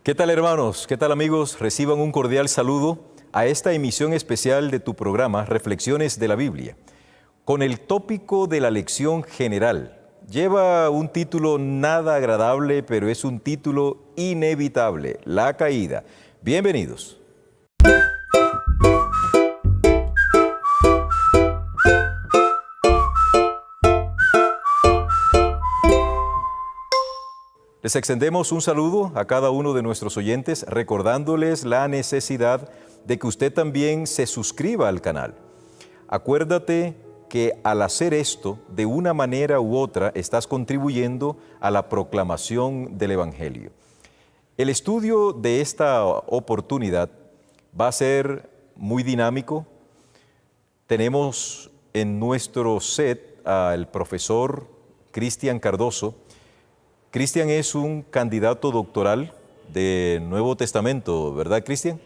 ¿Qué tal, hermanos? ¿Qué tal, amigos? Reciban un cordial saludo a esta emisión especial de tu programa Reflexiones de la Biblia. Con el tópico de la lección general. Lleva un título nada agradable, pero es un título inevitable: la caída. Bienvenidos. Les extendemos un saludo a cada uno de nuestros oyentes, recordándoles la necesidad de que usted también se suscriba al canal. Acuérdate que al hacer esto, de una manera u otra, estás contribuyendo a la proclamación del Evangelio. El estudio de esta oportunidad va a ser muy dinámico. Tenemos en nuestro set al profesor Cristian Cardoso. Cristian es un candidato doctoral de Nuevo Testamento, ¿verdad, Cristian?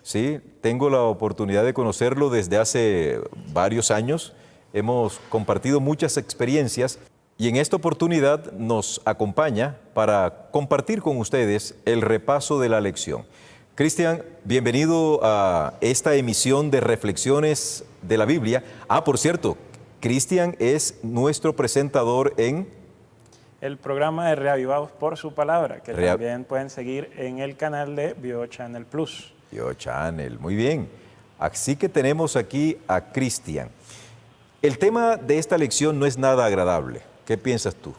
Sí, tengo la oportunidad de conocerlo desde hace varios años. Hemos compartido muchas experiencias y en esta oportunidad nos acompaña para compartir con ustedes el repaso de la lección. Cristian, bienvenido a esta emisión de Reflexiones de la Biblia. Por cierto, Cristian es nuestro presentador en el programa de Reavivados por su palabra, que también pueden seguir en el canal de BioChannel Plus. BioChannel, muy bien. Así que tenemos aquí a Cristian. El tema de esta lección no es nada agradable. ¿Qué piensas tú?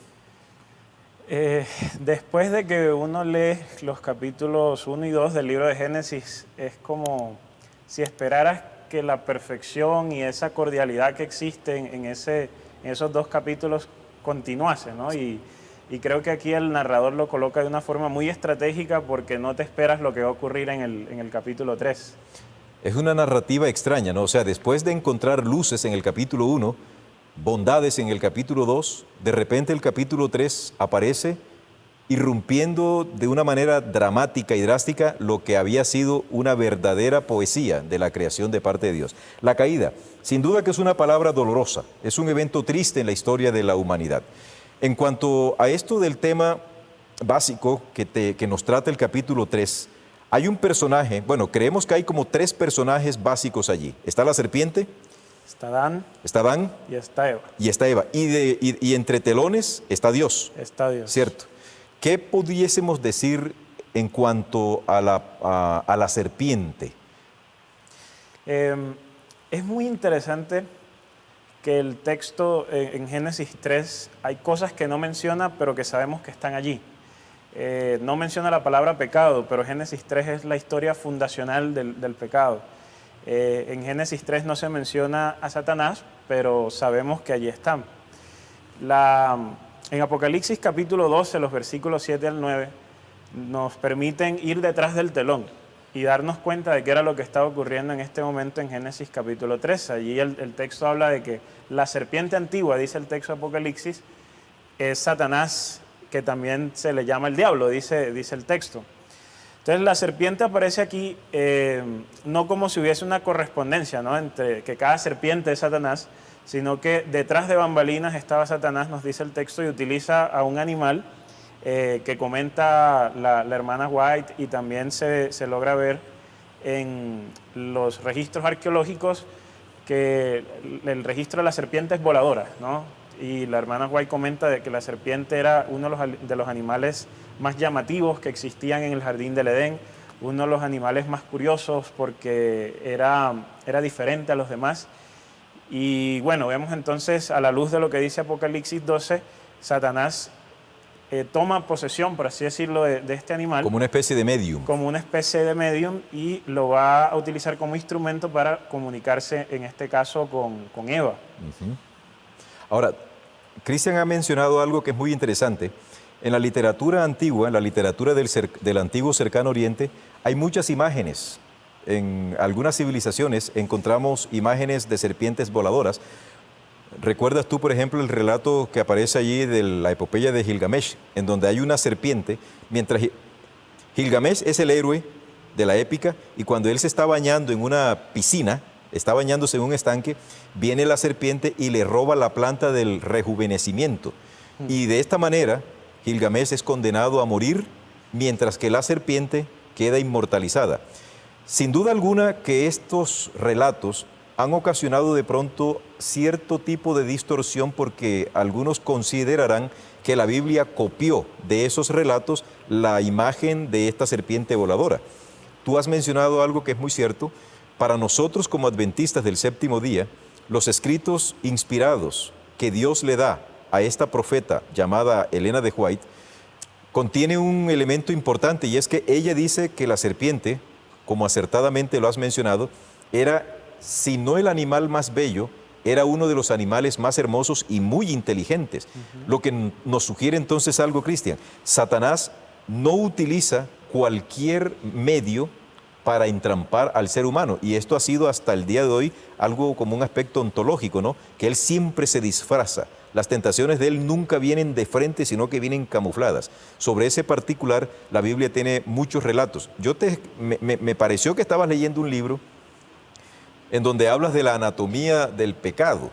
Después de que uno lee los capítulos 1 y 2 del libro de Génesis, es como si esperaras que la perfección y esa cordialidad que existe en esos dos capítulos continuase, ¿no? Y creo que aquí el narrador lo coloca de una forma muy estratégica porque no te esperas lo que va a ocurrir en el capítulo 3. Es una narrativa extraña, ¿no? O sea, después de encontrar luces en el capítulo 1, bondades en el capítulo 2, de repente el capítulo 3 aparece irrumpiendo de una manera dramática y drástica lo que había sido una verdadera poesía de la creación de parte de Dios. La caída, sin duda que es una palabra dolorosa, es un evento triste en la historia de la humanidad. En cuanto a esto del tema básico que nos trata el capítulo 3, hay un personaje, bueno, creemos que hay como 3 personajes básicos allí. Está la serpiente. Está Adán. Está Adán. Y está Eva. Y está Eva. Y entre telones está Dios. Está Dios. ¿Cierto? ¿Qué pudiésemos decir en cuanto a la serpiente? Es muy interesante que el texto en Génesis 3 hay cosas que no menciona, pero que sabemos que están allí. No menciona la palabra pecado, pero Génesis 3 es la historia fundacional del pecado. En Génesis 3 no se menciona a Satanás, pero sabemos que allí están. En Apocalipsis capítulo 12, los versículos 7 al 9, nos permiten ir detrás del telón y darnos cuenta de qué era lo que estaba ocurriendo en este momento en Génesis capítulo 3. Allí el texto habla de que la serpiente antigua, dice el texto de Apocalipsis, es Satanás, que también se le llama el diablo, dice el texto. Entonces la serpiente aparece aquí no como si hubiese una correspondencia, ¿no?, entre que cada serpiente es Satanás, sino que detrás de bambalinas estaba Satanás, nos dice el texto, y utiliza a un animal que comenta la hermana White, y también se logra ver en los registros arqueológicos que el registro de la serpiente es voladora, ¿no? Y la hermana White comenta de que la serpiente era uno de los animales más llamativos que existían en el jardín del Edén, uno de los animales más curiosos porque era diferente a los demás. Y bueno, vemos entonces, a la luz de lo que dice Apocalipsis 12, Satanás toma posesión, por así decirlo, de este animal. Como una especie de medium. Como una especie de medium, y lo va a utilizar como instrumento para comunicarse, en este caso, con Eva. Ahora, Cristian ha mencionado algo que es muy interesante. En la literatura antigua, en la literatura del antiguo cercano oriente, hay muchas imágenes. En algunas civilizaciones encontramos imágenes de serpientes voladoras. ¿Recuerdas tú, por ejemplo, el relato que aparece allí de la epopeya de Gilgamesh, en donde hay una serpiente, mientras Gilgamesh es el héroe de la épica, y cuando él se está bañando en una piscina, está bañándose en un estanque, viene la serpiente y le roba la planta del rejuvenecimiento. Y de esta manera, Gilgamesh es condenado a morir mientras que la serpiente queda inmortalizada. Sin duda alguna que estos relatos han ocasionado de pronto cierto tipo de distorsión porque algunos considerarán que la Biblia copió de esos relatos la imagen de esta serpiente voladora. Tú has mencionado algo que es muy cierto. Para nosotros como adventistas del séptimo día, los escritos inspirados que Dios le da a esta profeta llamada Elena de White contiene un elemento importante, y es que ella dice que la serpiente, como acertadamente lo has mencionado, era, si no el animal más bello, era uno de los animales más hermosos y muy inteligentes. Lo que nos sugiere entonces algo, Cristian: Satanás no utiliza cualquier medio para entrampar al ser humano, y esto ha sido hasta el día de hoy algo como un aspecto ontológico, ¿no? Que él siempre se disfraza. Las tentaciones de él nunca vienen de frente, sino que vienen camufladas. Sobre ese particular, la Biblia tiene muchos relatos. Me pareció que estabas leyendo un libro en donde hablas de la anatomía del pecado.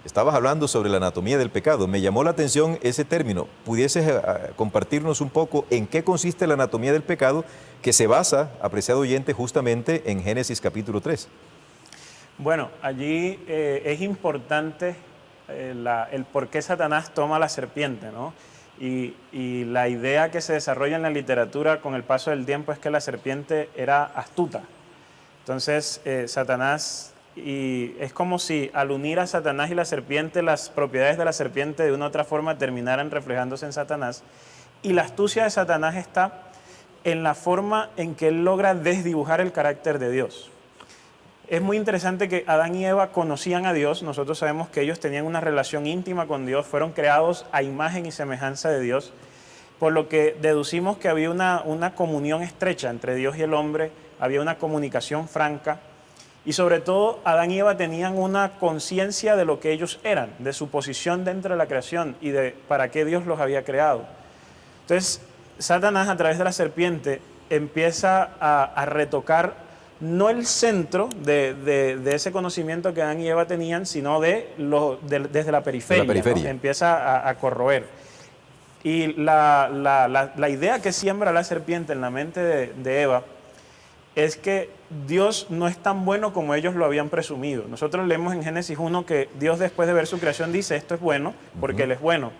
Estabas hablando sobre la anatomía del pecado. Me llamó la atención ese término. ¿Pudieses compartirnos un poco en qué consiste la anatomía del pecado, que se basa, apreciado oyente, justamente en Génesis capítulo 3? Bueno, allí es importante el por qué Satanás toma la serpiente, ¿no? Y la idea que se desarrolla en la literatura con el paso del tiempo es que la serpiente era astuta. Entonces, Satanás, y es como si al unir a Satanás y la serpiente, las propiedades de la serpiente de una u otra forma terminaran reflejándose en Satanás. Y la astucia de Satanás está en la forma en que él logra desdibujar el carácter de Dios. Es muy interesante que Adán y Eva conocían a Dios. Nosotros sabemos que ellos tenían una relación íntima con Dios, fueron creados a imagen y semejanza de Dios, por lo que deducimos que había una comunión estrecha entre Dios y el hombre, había una comunicación franca, y sobre todo Adán y Eva tenían una conciencia de lo que ellos eran, de su posición dentro de la creación y de para qué Dios los había creado. Entonces, Satanás, a través de la serpiente, empieza a retocar no el centro de ese conocimiento que Adán y Eva tenían, sino desde la periferia. ¿No? Empieza a corroer. Y la idea que siembra la serpiente en la mente de Eva es que Dios no es tan bueno como ellos lo habían presumido. Nosotros leemos en Génesis 1 que Dios, después de ver su creación, dice: esto es bueno porque Él es bueno.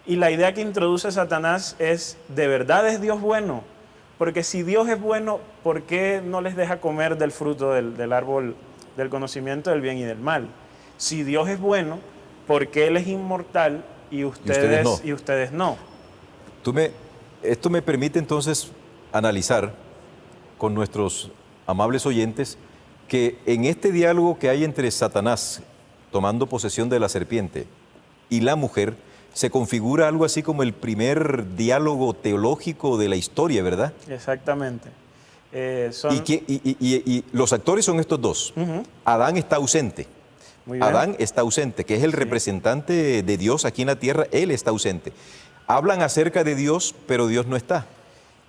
Y la idea que introduce Satanás es: ¿de verdad es Dios bueno? Porque si Dios es bueno, ¿por qué no les deja comer del fruto del árbol del conocimiento del bien y del mal? Si Dios es bueno, ¿por qué Él es inmortal y ustedes no? Esto me permite entonces analizar con nuestros amables oyentes que en este diálogo que hay entre Satanás, tomando posesión de la serpiente, y la mujer, se configura algo así como el primer diálogo teológico de la historia, ¿verdad? Exactamente. Y los actores son estos dos. Adán está ausente. Muy bien. Adán está ausente, que es el representante de Dios aquí en la tierra. Él está ausente. Hablan acerca de Dios, pero Dios no está.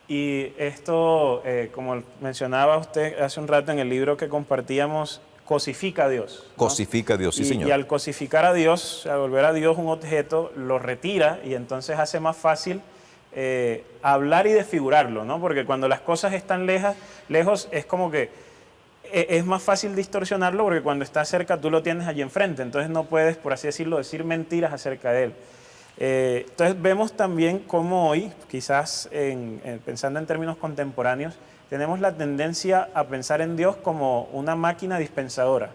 Y esto, como mencionaba usted hace un rato en el libro que compartíamos, cosifica a Dios, ¿no? Cosifica a Dios, sí, señor. Y al cosificar a Dios, al volver a Dios un objeto, lo retira, y entonces hace más fácil hablar y desfigurarlo, ¿no? Porque cuando las cosas están lejos, es como que es más fácil distorsionarlo, porque cuando está cerca tú lo tienes allí enfrente, entonces no puedes, por así decirlo, decir mentiras acerca de él. Entonces vemos también cómo hoy, quizás pensando en términos contemporáneos, tenemos la tendencia a pensar en Dios como una máquina dispensadora,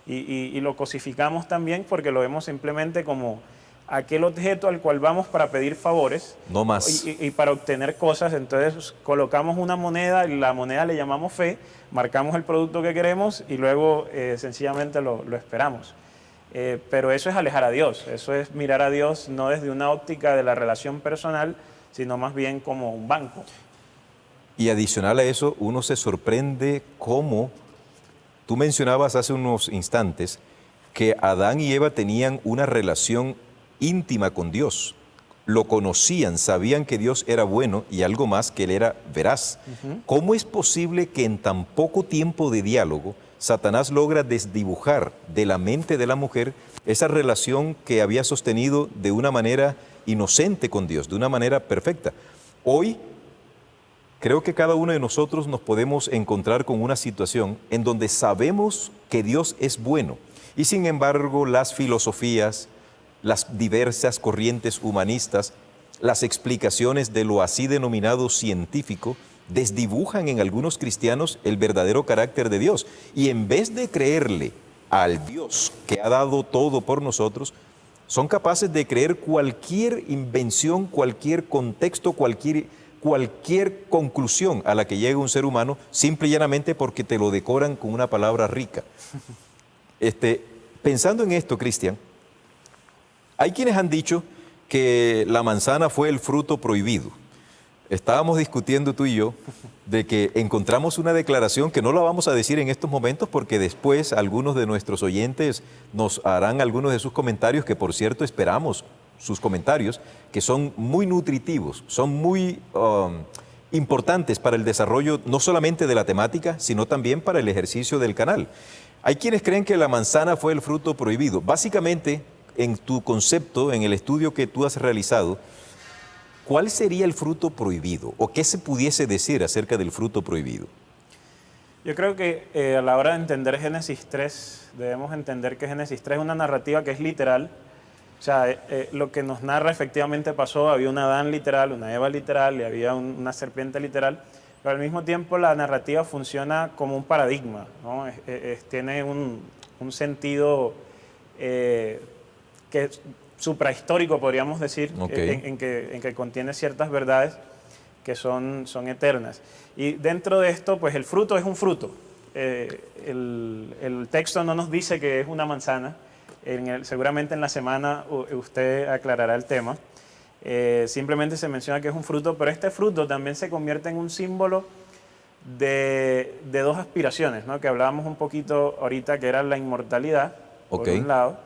y lo cosificamos también porque lo vemos simplemente como aquel objeto al cual vamos para pedir favores, no más, y para obtener cosas. Entonces colocamos una moneda, y la moneda le llamamos fe, marcamos el producto que queremos y luego sencillamente lo esperamos. Pero eso es alejar a Dios, eso es mirar a Dios no desde una óptica de la relación personal, sino más bien como un banco. Y adicional a eso, uno se sorprende cómo, tú mencionabas hace unos instantes, que Adán y Eva tenían una relación íntima con Dios. Lo conocían, sabían que Dios era bueno y algo más, que Él era veraz. ¿Cómo es posible que en tan poco tiempo de diálogo Satanás logra desdibujar de la mente de la mujer esa relación que había sostenido de una manera inocente con Dios, de una manera perfecta? Hoy Creo que cada uno de nosotros nos podemos encontrar con una situación en donde sabemos que Dios es bueno y sin embargo las filosofías, las diversas corrientes humanistas, las explicaciones de lo así denominado científico desdibujan en algunos cristianos el verdadero carácter de Dios. Y en vez de creerle al Dios que ha dado todo por nosotros, son capaces de creer cualquier invención, cualquier contexto, cualquier conclusión a la que llegue un ser humano, simple y llanamente porque te lo decoran con una palabra rica. Pensando en esto, Cristian, hay quienes han dicho que la manzana fue el fruto prohibido. Estábamos discutiendo tú y yo de que encontramos una declaración que no la vamos a decir en estos momentos porque después algunos de nuestros oyentes nos harán algunos de sus comentarios, que por cierto esperamos sus comentarios, que son muy nutritivos, son muy importantes para el desarrollo no solamente de la temática, sino también para el ejercicio del canal. Hay quienes creen que la manzana fue el fruto prohibido. Básicamente, en tu concepto, en el estudio que tú has realizado, ¿cuál sería el fruto prohibido? ¿O qué se pudiese decir acerca del fruto prohibido? Yo creo que a la hora de entender Génesis 3, debemos entender que Génesis 3 es una narrativa que es literal. O sea, lo que nos narra efectivamente pasó, había un Adán literal, una Eva literal y había una serpiente literal, pero al mismo tiempo la narrativa funciona como un paradigma, ¿no? Tiene un sentido que es suprahistórico, podríamos decir, Okay. en que contiene ciertas verdades que son eternas. Y dentro de esto, pues el fruto es un fruto. El texto no nos dice que es una manzana. Seguramente en la semana usted aclarará el tema. Simplemente se menciona que es un fruto, pero este fruto también se convierte en un símbolo de dos aspiraciones, ¿no? Que hablábamos un poquito ahorita, que era la inmortalidad, por un lado,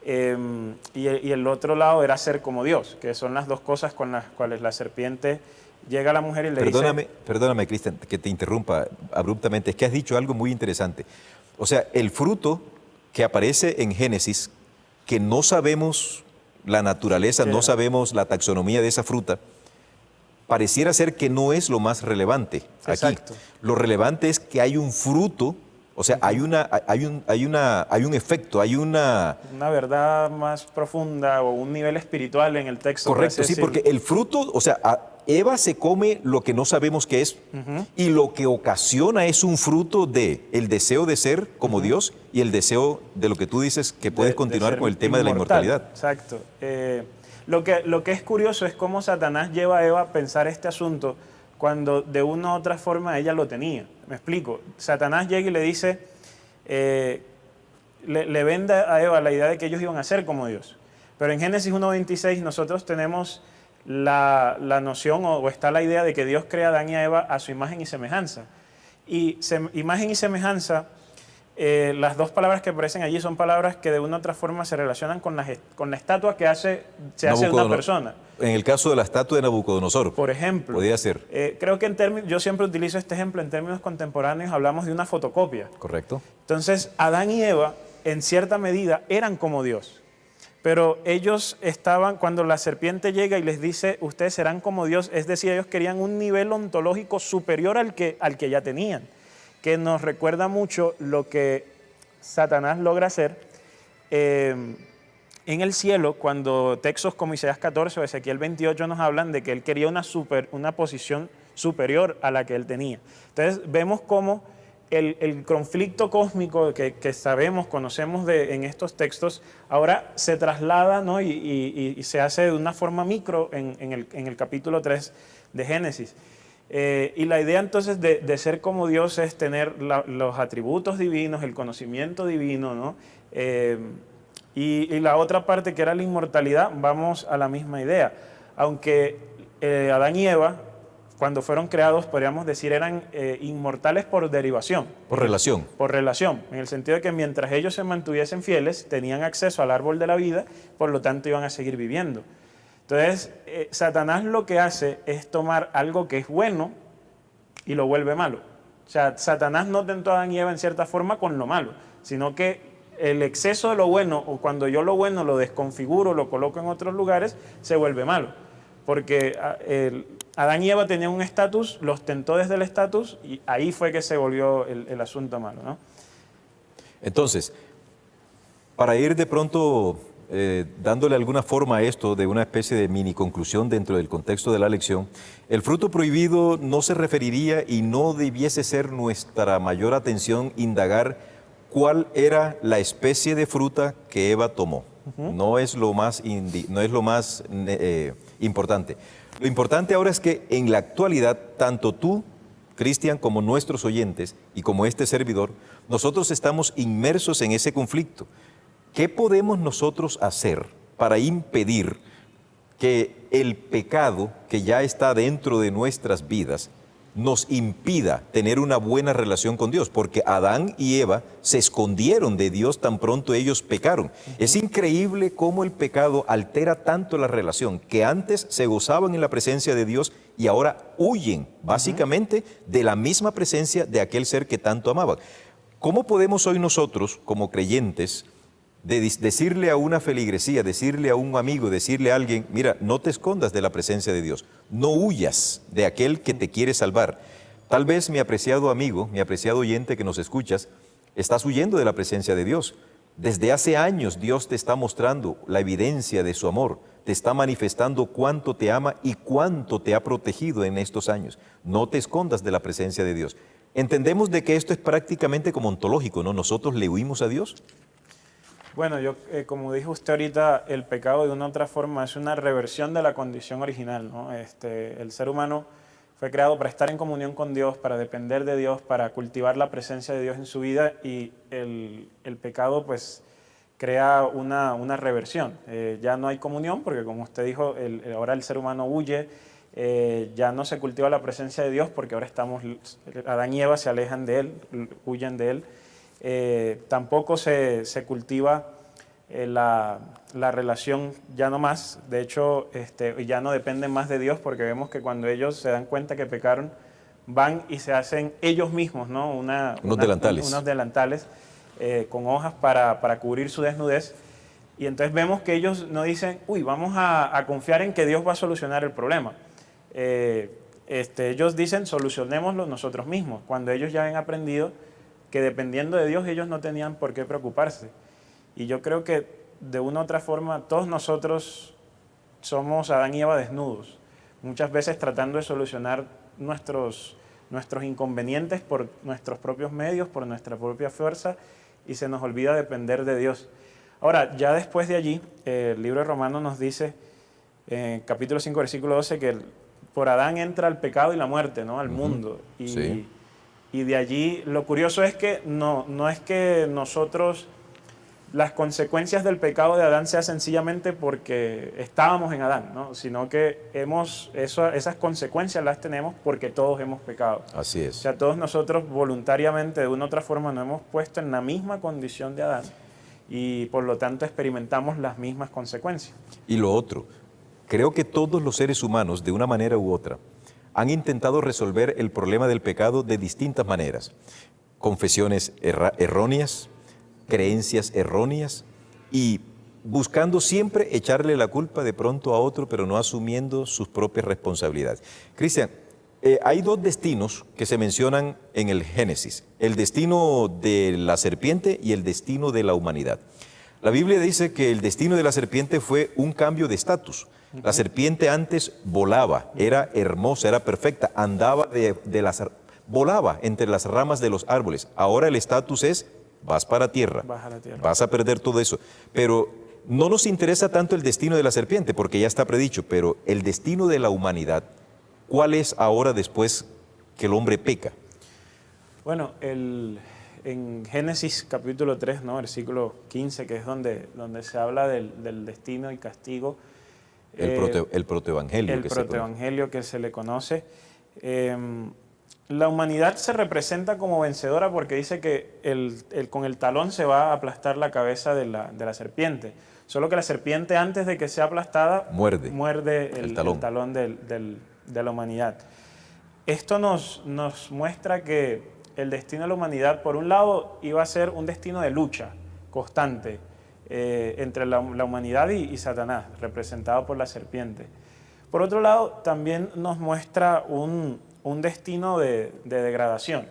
y el otro lado era ser como Dios, que son las dos cosas con las cuales la serpiente llega a la mujer y le dice... Perdóname, Cristian, que te interrumpa abruptamente. Es que has dicho algo muy interesante. O sea, el fruto que aparece en Génesis, que no sabemos la naturaleza, no sabemos la taxonomía de esa fruta, pareciera ser que no es lo más relevante aquí. Exacto. Lo relevante es que hay un fruto, o sea, hay un efecto, hay una... Una verdad más profunda o un nivel espiritual en el texto. Correcto, sí, porque el fruto, o sea, Eva se come lo que no sabemos qué es, y lo que ocasiona es un fruto de el deseo de ser como Dios y el deseo de lo que tú dices que puedes continuar con el tema de la inmortalidad. Exacto. Lo que es curioso es cómo Satanás lleva a Eva a pensar este asunto cuando de una u otra forma ella lo tenía. Me explico. Satanás llega y le dice, le vende a Eva la idea de que ellos iban a ser como Dios. Pero en Génesis 1:26 nosotros tenemos la noción o está la idea de que Dios crea a Adán y a Eva a su imagen y semejanza. Y imagen y semejanza, las dos palabras que aparecen allí son palabras que de una u otra forma se relacionan con la estatua que se hace de una persona. En el caso de la estatua de Nabucodonosor, por ejemplo, podría ser. Creo que yo siempre utilizo este ejemplo en términos contemporáneos, hablamos de una fotocopia. Correcto. Entonces, Adán y Eva, en cierta medida, eran como Dios. Pero ellos estaban, cuando la serpiente llega y les dice, ustedes serán como Dios, es decir, ellos querían un nivel ontológico superior al que ya tenían, que nos recuerda mucho lo que Satanás logra hacer en el cielo, cuando textos como Isaías 14 o Ezequiel 28 nos hablan de que él quería una posición superior a la que él tenía. Entonces vemos cómo el conflicto cósmico que sabemos, conocemos en estos textos, ahora se traslada, ¿no? y se hace de una forma micro en el capítulo 3 de Génesis. Y la idea entonces de ser como Dios es tener los atributos divinos, el conocimiento divino, ¿no? Y la otra parte que era la inmortalidad, vamos a la misma idea. Aunque Adán y Eva, cuando fueron creados, podríamos decir, eran inmortales por derivación. Por relación. Por relación, en el sentido de que mientras ellos se mantuviesen fieles, tenían acceso al árbol de la vida, por lo tanto iban a seguir viviendo. Entonces, Satanás lo que hace es tomar algo que es bueno y lo vuelve malo. O sea, Satanás no tentó a Adán y Eva en cierta forma con lo malo, sino que el exceso de lo bueno, o cuando yo lo bueno lo desconfiguro, lo coloco en otros lugares, se vuelve malo. Porque Adán y Eva tenían un estatus, los tentó desde el estatus y ahí fue que se volvió el asunto malo, ¿no? Entonces, para ir de pronto dándole alguna forma a esto de una especie de mini conclusión dentro del contexto de la lección, el fruto prohibido no se referiría y no debiese ser nuestra mayor atención indagar cuál era la especie de fruta que Eva tomó. No es lo más, importante. Lo importante ahora es que en la actualidad, tanto tú, Cristian, como nuestros oyentes y como este servidor, nosotros estamos inmersos en ese conflicto. ¿Qué podemos nosotros hacer para impedir que el pecado que ya está dentro de nuestras vidas nos impida tener una buena relación con Dios? Porque Adán y Eva se escondieron de Dios tan pronto ellos pecaron. Es increíble cómo el pecado altera tanto la relación, que antes se gozaban en la presencia de Dios y ahora huyen básicamente de la misma presencia de aquel ser que tanto amaban. ¿Cómo podemos hoy nosotros, como creyentes, decirle a una feligresía, decirle a un amigo, decirle a alguien, mira, no te escondas de la presencia de Dios, no huyas de aquel que te quiere salvar? Tal vez, mi apreciado amigo, mi apreciado oyente que nos escuchas, estás huyendo de la presencia de Dios. Desde hace años Dios te está mostrando la evidencia de su amor, te está manifestando cuánto te ama y cuánto te ha protegido en estos años. No te escondas de la presencia de Dios. Entendemos de que esto es prácticamente como ontológico, ¿no? Nosotros le huimos a Dios. Bueno, como dijo usted ahorita, el pecado de una u otra forma es una reversión de la condición original, ¿no? El ser humano fue creado para estar en comunión con Dios, para depender de Dios, para cultivar la presencia de Dios en su vida, y el pecado pues crea una reversión. Ya no hay comunión porque, como usted dijo, ahora el ser humano huye, ya no se cultiva la presencia de Dios porque ahora Adán y Eva se alejan de Él, huyen de Él. Tampoco se cultiva la relación ya no más. De hecho, ya no dependen más de Dios, porque vemos que cuando ellos se dan cuenta que pecaron, van y se hacen ellos mismos, ¿no? Unos delantales con hojas para cubrir su desnudez. Y entonces vemos que ellos no dicen, uy, vamos a confiar en que Dios va a solucionar el problema. Ellos dicen, solucionémoslo nosotros mismos, cuando ellos ya han aprendido que dependiendo de Dios ellos no tenían por qué preocuparse. Y yo creo que de una u otra forma todos nosotros somos Adán y Eva desnudos, muchas veces tratando de solucionar nuestros inconvenientes por nuestros propios medios, por nuestra propia fuerza, y se nos olvida depender de Dios. Ahora, ya después de allí, el libro de Romanos nos dice, en capítulo 5, versículo 12, que por Adán entra el pecado y la muerte, ¿no? Al mundo. Y de allí, lo curioso es que no es que nosotros, las consecuencias del pecado de Adán sea sencillamente porque estábamos en Adán, ¿no? Sino que esas consecuencias las tenemos porque todos hemos pecado. Así es. O sea, todos nosotros voluntariamente, de una u otra forma, nos hemos puesto en la misma condición de Adán y por lo tanto experimentamos las mismas consecuencias. Y lo otro, creo que todos los seres humanos, de una manera u otra, han intentado resolver el problema del pecado de distintas maneras. Confesiones erróneas, creencias erróneas y buscando siempre echarle la culpa de pronto a otro, pero no asumiendo sus propias responsabilidades. Cristian, hay dos destinos que se mencionan en el Génesis, el destino de la serpiente y el destino de la humanidad. La Biblia dice que el destino de la serpiente fue un cambio de estatus. La serpiente antes volaba, era hermosa, era perfecta, andaba volaba entre las ramas de los árboles. Ahora el estatus es, vas para tierra, vas a perder todo eso. Pero no nos interesa tanto el destino de la serpiente, porque ya está predicho, pero el destino de la humanidad, ¿cuál es ahora después que el hombre peca? Bueno, en Génesis capítulo 3, ¿no? Versículo 15, que es donde se habla del destino y castigo. El protoevangelio. El protoevangelio que se le conoce. La humanidad se representa como vencedora porque dice que con el talón se va a aplastar la cabeza de la serpiente. Solo que la serpiente, antes de que sea aplastada, muerde el talón de la humanidad. Esto nos muestra que el destino de la humanidad, por un lado, iba a ser un destino de lucha constante entre la humanidad y Satanás, representado por la serpiente. Por otro lado, también nos muestra un destino de degradación.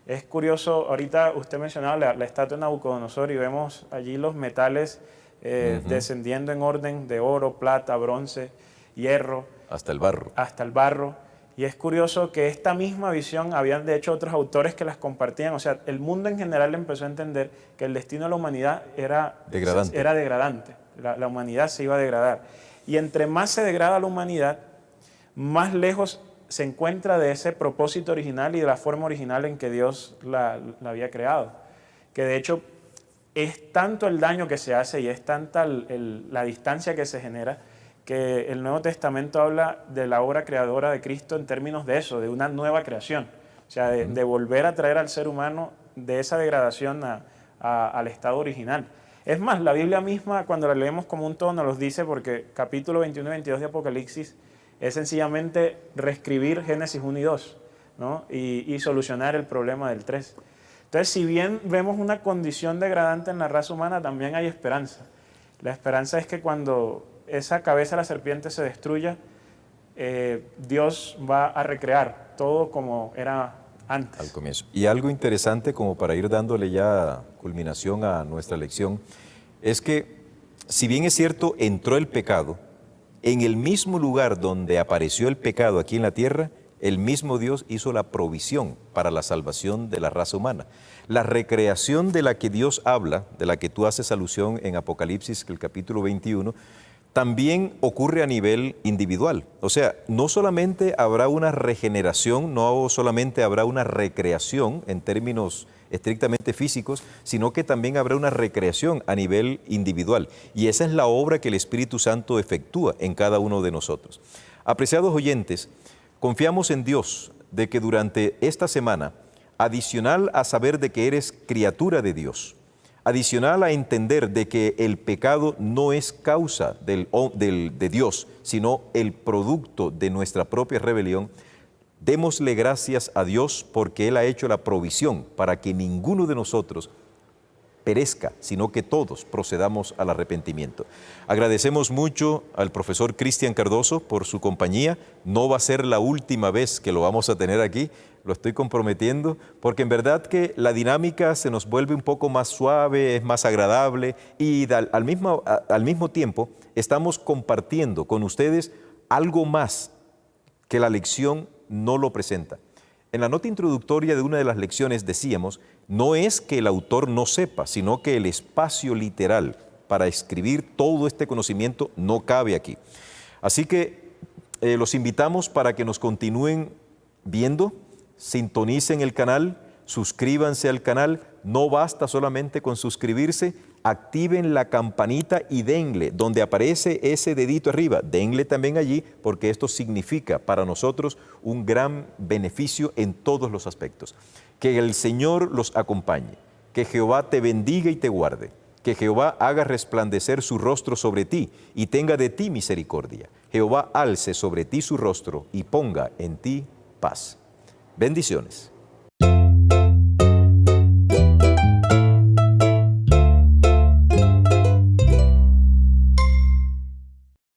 Es curioso, ahorita usted mencionaba la estatua de Nabucodonosor y vemos allí los metales descendiendo en orden de oro, plata, bronce, hierro. Hasta el barro. Hasta el barro. Y es curioso que esta misma visión, habían de hecho otros autores que las compartían, o sea, el mundo en general empezó a entender que el destino de la humanidad era degradante. La humanidad se iba a degradar. Y entre más se degrada la humanidad, más lejos se encuentra de ese propósito original y de la forma original en que Dios la había creado. Que de hecho es tanto el daño que se hace y es tanta la distancia que se genera, que el Nuevo Testamento habla de la obra creadora de Cristo en términos de eso, de una nueva creación. O sea, de volver a traer al ser humano de esa degradación al estado original. Es más, la Biblia misma, cuando la leemos como un todo, nos los dice, porque capítulo 21 y 22 de Apocalipsis es sencillamente reescribir Génesis 1 y 2, ¿no? y solucionar el problema del 3. Entonces, si bien vemos una condición degradante en la raza humana, también hay esperanza. La esperanza es que cuando esa cabeza de la serpiente se destruya, Dios va a recrear todo como era antes. Al comienzo. Y algo interesante, como para ir dándole ya culminación a nuestra lección, es que, si bien es cierto, entró el pecado, en el mismo lugar donde apareció el pecado aquí en la tierra, el mismo Dios hizo la provisión para la salvación de la raza humana. La recreación de la que Dios habla, de la que tú haces alusión en Apocalipsis, el capítulo 21, también ocurre a nivel individual. O sea, no solamente habrá una regeneración, no solamente habrá una recreación en términos estrictamente físicos, sino que también habrá una recreación a nivel individual. Y esa es la obra que el Espíritu Santo efectúa en cada uno de nosotros. Apreciados oyentes, confiamos en Dios de que durante esta semana, adicional a saber de que eres criatura de Dios, adicional a entender de que el pecado no es causa de Dios, sino el producto de nuestra propia rebelión, démosle gracias a Dios porque Él ha hecho la provisión para que ninguno de nosotros perezca, sino que todos procedamos al arrepentimiento. Agradecemos mucho al profesor Cristian Cardoso por su compañía. No va a ser la última vez que lo vamos a tener aquí, lo estoy comprometiendo, porque en verdad que la dinámica se nos vuelve un poco más suave, es más agradable y al mismo tiempo estamos compartiendo con ustedes algo más que la lección no lo presenta. En la nota introductoria de una de las lecciones decíamos, no es que el autor no sepa, sino que el espacio literal para escribir todo este conocimiento no cabe aquí. Así que los invitamos para que nos continúen viendo, sintonicen el canal, suscríbanse al canal, no basta solamente con suscribirse, activen la campanita y denle, donde aparece ese dedito arriba, denle también allí, porque esto significa para nosotros un gran beneficio en todos los aspectos. Que el Señor los acompañe, que Jehová te bendiga y te guarde, que Jehová haga resplandecer su rostro sobre ti y tenga de ti misericordia. Jehová alce sobre ti su rostro y ponga en ti paz. Bendiciones.